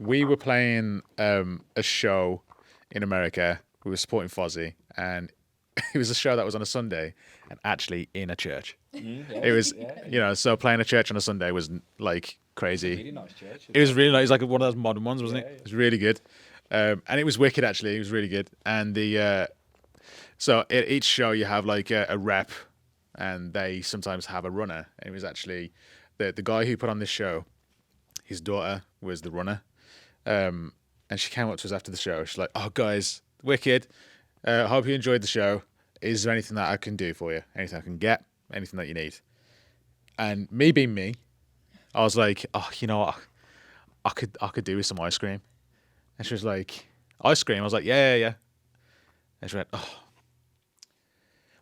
we were playing a show in America. We were supporting Fozzy, and it was a show that was on a Sunday and actually in a church. It was, so playing a church on a Sunday was like crazy. Really nice church. It was really nice. It was like one of those modern ones, wasn't it? It was really good. And it was wicked, actually. It was really good. And so at each show you have like a rep, and they sometimes have a runner. And it was actually the guy who put on this show, his daughter was the runner. And she came up to us after the show. She's like, "Oh, guys, wicked. Hope you enjoyed the show. Is there anything that I can do for you? Anything I can get? Anything that you need?" And me being me, I was like, "Oh, you know what? I could do with some ice cream." And she was like, "Ice cream?" I was like, "Yeah." And she went, "Oh,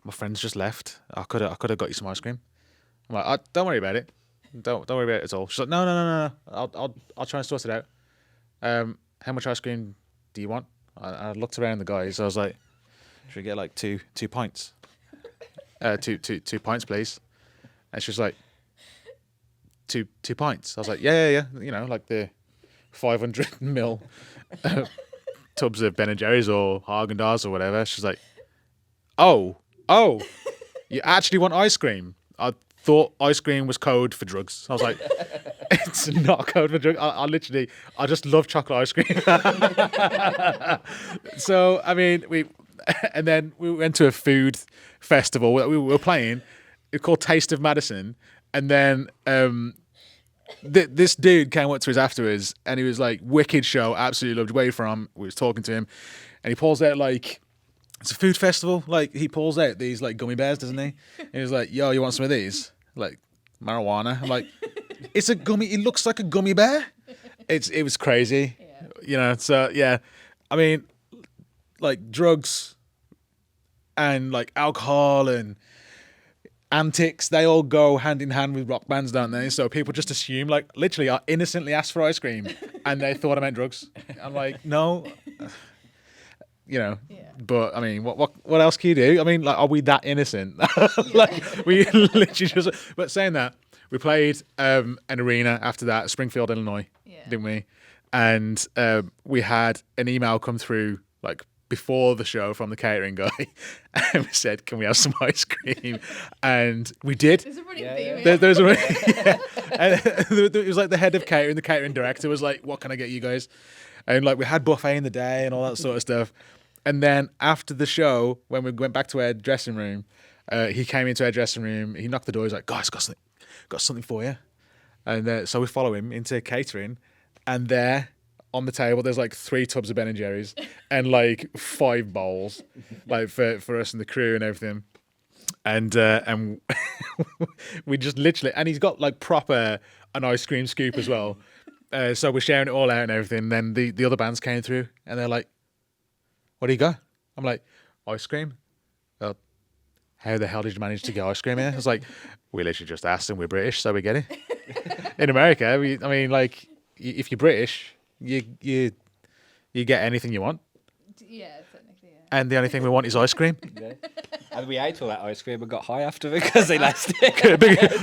my friend's just left. I could have got you some ice cream." I'm like, "Don't worry about it. Don't worry about it at all." She's like, "No. I'll try and sort it out. How much ice cream do you want?" I looked around the guys. I was like, "Should we get like two pints? Two pints, please." And she was like, two pints. I was like, yeah. You know, like the 500 ml tubs of Ben and Jerry's or Haagen-Dazs or whatever. She's like, oh, you actually want ice cream? I thought ice cream was code for drugs. I was like, it's not code for drugs. I just love chocolate ice cream. So, I mean, and then we went to a food festival that we were playing. It's called Taste of Madison. And then this dude came up to us afterwards, and he was like, wicked show, absolutely loved. Where you from? We was talking to him, and he pulls out like, it's a food festival. Like, he pulls out these like gummy bears, doesn't he? And he was like, "Yo, you want some of these? Like marijuana?" I'm like, "It's a gummy. It looks like a gummy bear." It was crazy, So yeah, I mean, like drugs and like alcohol and antics, they all go hand in hand with rock bands, don't they? So people just assume, like, literally, I innocently asked for ice cream and they thought I meant drugs. I'm like, no, But I mean, what else can you do? I mean, like, are we that innocent? Like, we literally just. But saying that, we played an arena after that, Springfield, Illinois, didn't we? And we had an email come through like before the show from the catering guy, and we said, "Can we have some ice cream?" And we did. There's a running theme. There's a and it was like the head of catering, the catering director was like, "What can I get you guys?" And like we had buffet in the day and all that sort of stuff. And then after the show, when we went back to our dressing room, he came into our dressing room. He knocked the door. He's like, "Guys, got something for you." And so we follow him into catering, and there on the table there's like 3 tubs of Ben and Jerry's and like 5 bowls, like for us and the crew and everything. And we just literally, and he's got like proper an ice cream scoop as well. So we're sharing it all out and everything. And then the other bands came through and they're like, "What do you got?" I'm like, "Ice cream." "Well, how the hell did you manage to get ice cream here?" I was like, "We literally just asked and we're British, so we get it." In America, I mean, like, if you're British, you get anything you want. Yeah, technically, yeah. And the only thing we want is ice cream. Yeah. And we ate all that ice cream and got high after because they lasted.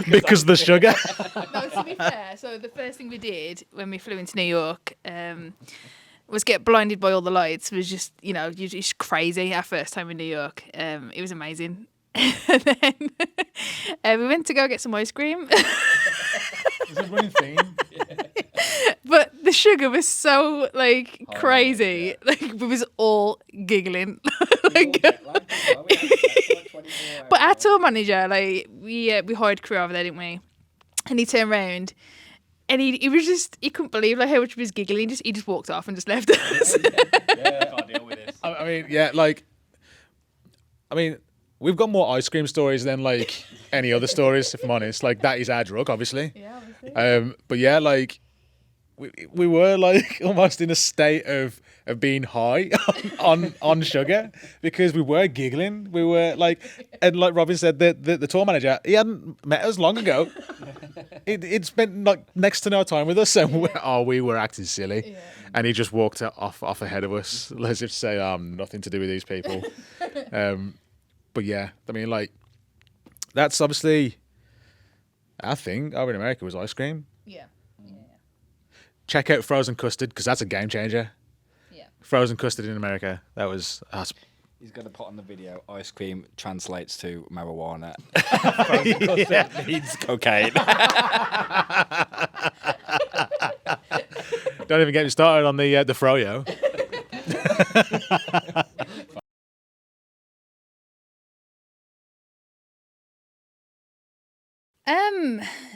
Because of the sugar. No, to be fair, so the first thing we did when we flew into New York was get blinded by all the lights. It was just, you're just crazy our first time in New York. It was amazing. And then we went to go get some ice cream. It's a running theme. But the sugar was so crazy. Like we was all giggling. But our tour manager, we hired crew over there, didn't we? And he turned around and he was just, he couldn't believe how much he was giggling. He just walked off and just left us. I can't deal with this. I mean, yeah, we've got more ice cream stories than any other stories, if I'm honest. Like, that is our drug, obviously. Yeah, obviously. But yeah, we were almost in a state of being high on sugar because we were giggling. We were and like Robin said, the tour manager, he hadn't met us long ago. He'd spent next to no time with us, and we were acting silly. Yeah. And he just walked off ahead of us, as if to say, nothing to do with these people. But yeah, I mean, that's obviously our thing over in America was ice cream. Yeah. check out frozen custard because that's a game changer. Yeah. Frozen custard in America. That's He's going to put on the video, ice cream translates to marijuana. Frozen needs cocaine. Don't even get me started on the froyo.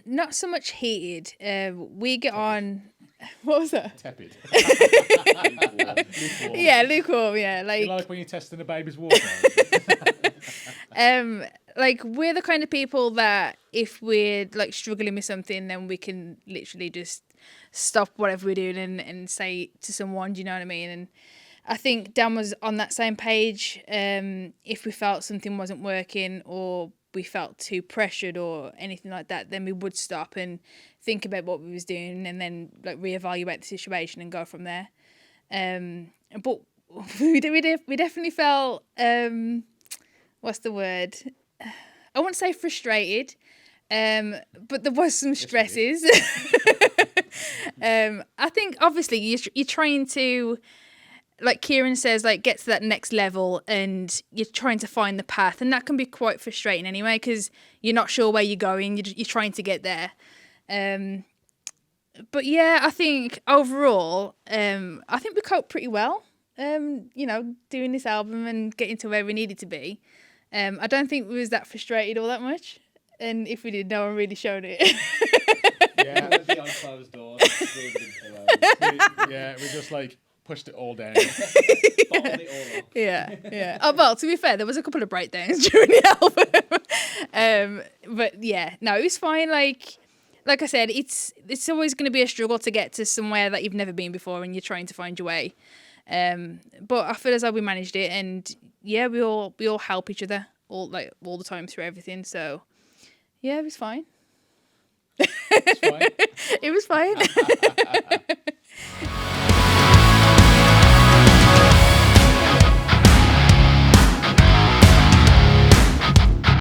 Not so much heated. We get on. What was that? Tepid. Yeah, lukewarm. Yeah, Like when you're testing a baby's water. like we're the kind of people that if we're like struggling with something, then we can literally just stop whatever we're doing and say to someone, do you know what I mean? And I think Dan was on that same page. If we felt something wasn't working or we felt too pressured or anything like that, then we would stop and think about what we was doing and then like reevaluate the situation and go from there. But we definitely felt what's the word? I won't say frustrated, but there was some stresses. I think obviously you're trying to, like Kieran says, like get to that next level and you're trying to find the path, and that can be quite frustrating anyway because you're not sure where you're going. You're trying to get there. But yeah, I think overall, I think we coped pretty well. Doing this album and getting to where we needed to be. I don't think we was that frustrated all that much, and if we did, no one really showed it. Yeah, Behind closed doors. yeah, we just like pushed it all down. Bottled it all up. Yeah. Oh well, to be fair, there was a couple of breakdowns during the album. But yeah, no, it was fine. Like I said, it's always going to be a struggle to get to somewhere that you've never been before, and you're trying to find your way. But I feel as though we managed it, and yeah, we all help each other all the time through everything. So yeah, it was fine. It's fine. It was fine.